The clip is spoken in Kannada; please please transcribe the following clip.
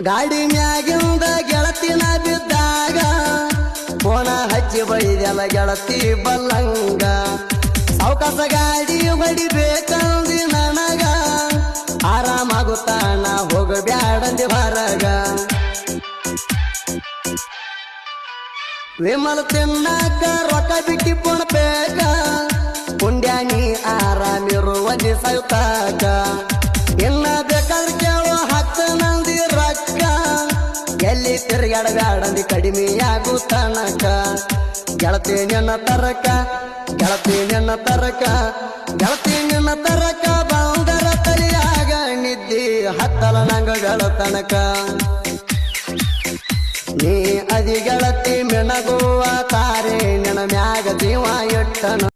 ಗಾಡಿ ಮ್ಯಾಗಿಂದ ಗೆಳತಿನ ಬಿದ್ದಾಗ ಫೋನ ಹಚ್ಚಿ ಬೈದೆಲ್ಲ ಗೆಳತಿ ಬಲ್ಲಂಗ ಸಾವಕಾಸ ಗಾಡಿ ಹೊಡಿಬೇಕಂದಿ ನನಗ ಆರಾಮಾಗುತ್ತಾನ ಹೋಗಬ್ಯಾಡಂದಿ ಹೊರಗ ವಿಮಲ್ ತಿನ್ನಕ ರೊಕ್ಕ ಬಿಟ್ಟಿ ಪುಣ್ಬೇಕ ಪುಂಡ್ಯಾನಿ ಆರಾಮಿರುವಂದಿ ಸೌತಾಕ ಇನ್ನ ಬೇಕಾದ್ರೆ ಕೇಳೋ ಹತ್ತ ನಂದಿ ರೊಕ್ಕ ಎಲ್ಲಿ ತಿರುಗಾಡಬ್ಯಾಡಂದಿ ಕಡಿಮೆಯಾಗುತ್ತಾನಕ ಗೆಳತಿ ನಿನ್ನ ತರಕ ಗೆಳತಿ ನಿನ್ನ ತರಕ ಗೆಳತಿ ನಿನ್ನ ತರಕ ಬಂದರ ತಲಿಯಾಗ ನಿದ್ದಿ ಹತ್ತಲ ನಂಗ ಗೆಳತನಕ ನೀ ಅದಿ ಗೆಳತಿ ಮಿಣಗುವ ತಾರೆ ನಿನ ಮ್ಯಾಗ ಜೀವ ಇಟ್ಟನು